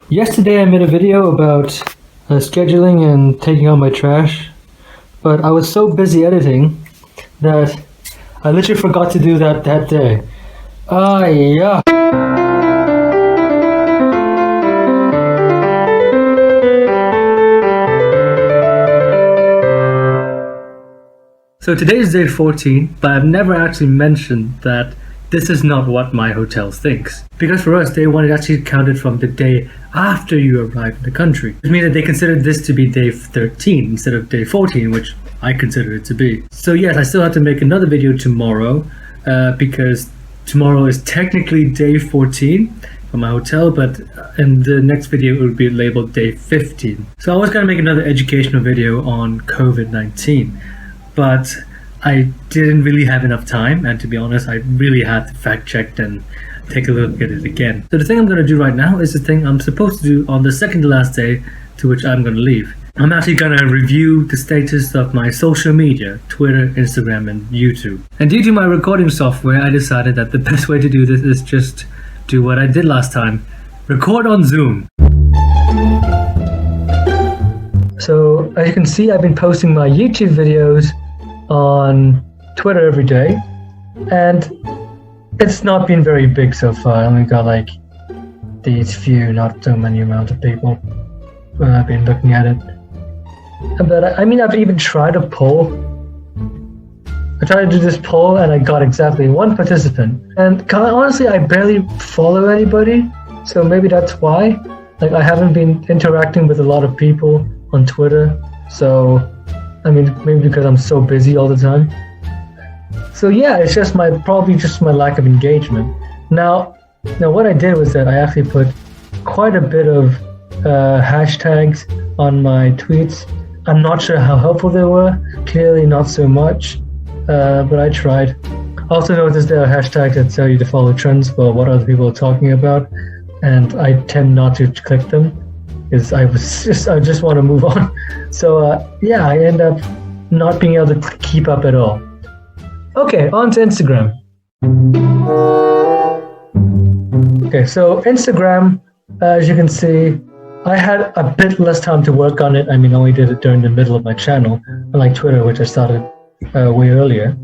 Yesterday I made a video about scheduling and taking out my trash, but I was so busy editing that I literally forgot to do that day. Yeah. So today is day 14, but I've never actually mentioned that this is not what my hotel thinks. Because for us, day 1 is actually counted from the day after you arrive in the country. Which means that they considered this to be day 13 instead of day 14, which I consider it to be. So yes, I still have to make another video tomorrow, because tomorrow is technically day 14 for my hotel, but in the next video it will be labeled day 15. So I was going to make another educational video on COVID-19, but I didn't really have enough time, and to be honest, I really had to fact check and take a look at it again. So the thing I'm going to do right now is the thing I'm supposed to do on the second to last day to which I'm going to leave. I'm actually going to review the status of my social media, Twitter, Instagram, and YouTube. And due to my recording software, I decided that the best way to do this is just do what I did last time, record on Zoom. So as you can see, I've been posting my YouTube videos on Twitter every day, and it's not been very big so far. I only got like these few, not so many amount of people when I've been looking at it. But I mean, I've even tried a poll. I tried to do this poll and I got exactly 1 participant. And honestly, I barely follow anybody, so maybe that's why. Like, I haven't been interacting with a lot of people on Twitter, so I mean, maybe because I'm so busy all the time. So yeah, it's just probably just my lack of engagement. Now what I did was that I actually put quite a bit of hashtags on my tweets. I'm not sure how helpful they were. Clearly not so much, but I tried. I also noticed there are hashtags that tell you to follow trends for what other people are talking about, and I tend not to click them, because I just want to move on. So yeah, I end up not being able to keep up at all. Okay, on to Instagram. Okay, so Instagram, as you can see, I had a bit less time to work on it. I mean, I only did it during the middle of my channel, unlike Twitter, which I started way earlier.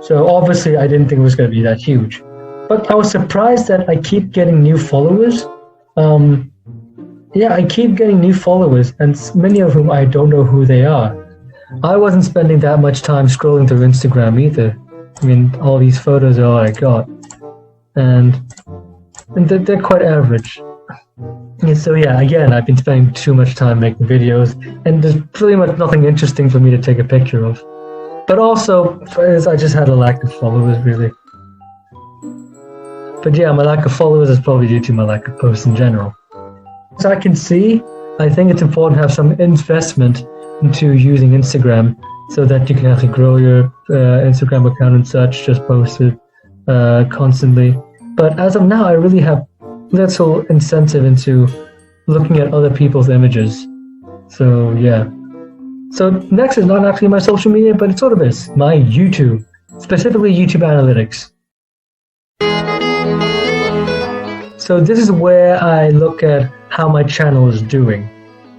So obviously I didn't think it was going to be that huge. But I was surprised that I keep getting new followers. Yeah, I keep getting new followers, and many of whom I don't know who they are. I wasn't spending that much time scrolling through Instagram either. I mean, all these photos are all I got. And they're quite average. And so yeah, again, I've been spending too much time making videos, and there's pretty much nothing interesting for me to take a picture of. But also, I just had a lack of followers, really. But yeah, my lack of followers is probably due to my lack of posts in general. As I can see, I think it's important to have some investment into using Instagram so that you can actually grow your Instagram account and such, just post it constantly. But as of now, I really have little incentive into looking at other people's images. So yeah. So next is not actually my social media, but it sort of is. My YouTube, specifically YouTube Analytics. So this is where I look at how my channel is doing,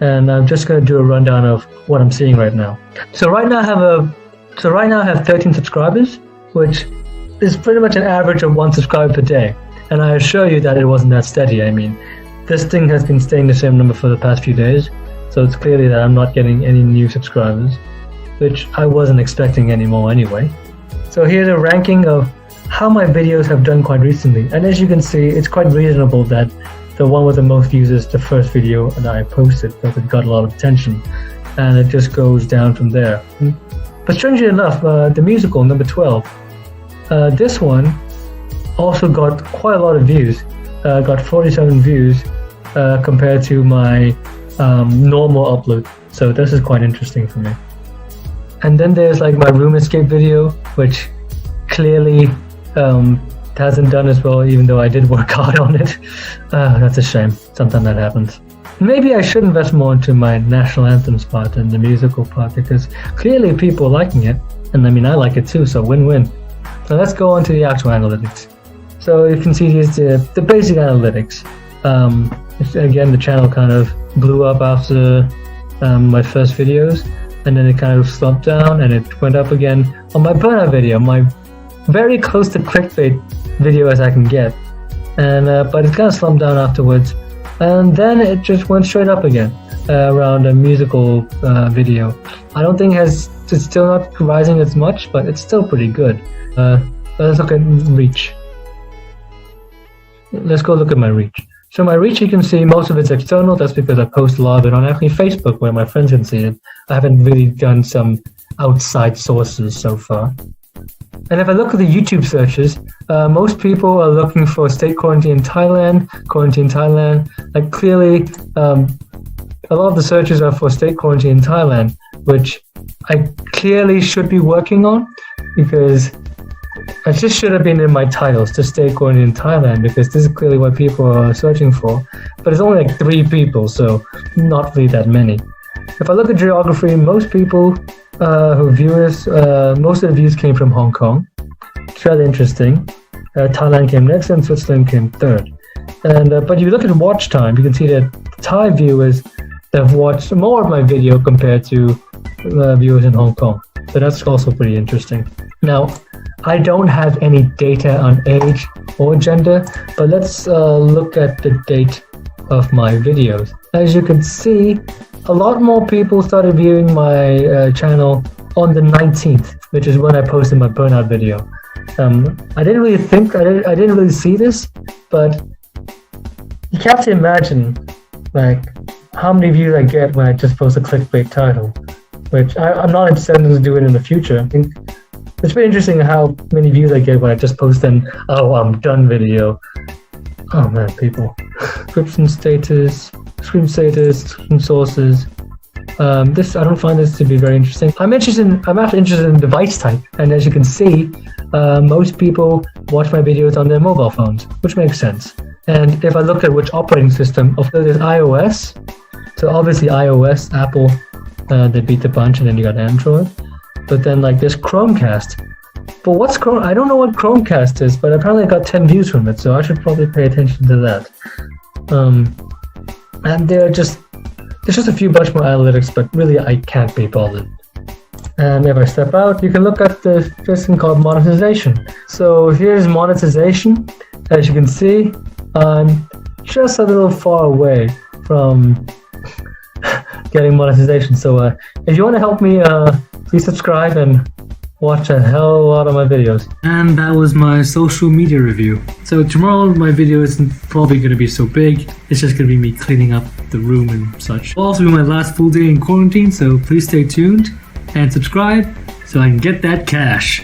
and I'm just going to do a rundown of what I'm seeing right now. So right now I have 13 subscribers, which is pretty much an average of 1 subscriber per day. And I assure you that it wasn't that steady. I mean, this thing has been staying the same number for the past few days, so it's clearly that I'm not getting any new subscribers, which I wasn't expecting anymore anyway. So here's a ranking of how my videos have done quite recently, and as you can see, it's quite reasonable that the one with the most views is the first video that I posted, because it got a lot of attention, and it just goes down from there. But strangely enough, the musical, number 12, this one also got quite a lot of views, got 47 views compared to my normal upload, so this is quite interesting for me. And then there's like my room escape video, which clearly hasn't done as well, even though I did work hard on it. That's a shame. Sometimes that happens. Maybe I should invest more into my national anthems part and the musical part, because clearly people are liking it, and I mean, I like it too, so win-win. So let's go on to the actual analytics. So you can see here's the basic analytics. Again, the channel kind of blew up after my first videos, and then it kind of slumped down, and it went up again on my burnout video, my very close to clickbait video as I can get, and but it kind of slumped down afterwards, and then it just went straight up again around a musical video. I don't think it's still not rising as much, but it's still pretty good. Let's look at reach. Let's go look at my reach. So my reach, you can see most of it's external. That's because I post a lot of it on actually Facebook where my friends can see it. I haven't really done some outside sources so far. And if I look at the YouTube searches, most people are looking for state quarantine Thailand, Like clearly, a lot of the searches are for state quarantine Thailand, which I clearly should be working on, because I just should have been in my titles to stay quarantined in Thailand, because this is clearly what people are searching for. But it's only like 3 people, so not really that many. If I look at geography, most people who view this, most of the views came from Hong Kong. It's rather interesting. Thailand came next, and Switzerland came third. And but if you look at watch time, you can see that Thai viewers have watched more of my video compared to viewers in Hong Kong. So that's also pretty interesting. Now, I don't have any data on age or gender, but let's look at the date of my videos. As you can see, a lot more people started viewing my channel on the 19th, which is when I posted my burnout video. I didn't really see this, but you have to imagine like how many views I get when I just post a clickbait title, which I'm not intending to do it in the future. I think it's pretty interesting how many views I get when I just post an "oh, I'm done" video. Oh man, people. Description status, screen sources. This I don't find this to be very interesting. I'm actually interested in device type, and as you can see, most people watch my videos on their mobile phones, which makes sense. And if I look at which operating system, there's iOS. So obviously iOS, Apple, they beat the bunch, and then you got Android. But then like there's Chromecast. But what's Chrome? I don't know what Chromecast is, but apparently I got 10 views from it, so I should probably pay attention to that. And there's just a few bunch more analytics, but really I can't be bothered. And if I step out, you can look at this thing called monetization. So here's monetization. As you can see, I'm just a little far away from getting monetization. So if you want to help me, please subscribe and watch a hell of a lot of my videos. And that was my social media review. So tomorrow my video isn't probably going to be so big. It's just going to be me cleaning up the room and such. It'll also be my last full day in quarantine, so please stay tuned and subscribe so I can get that cash.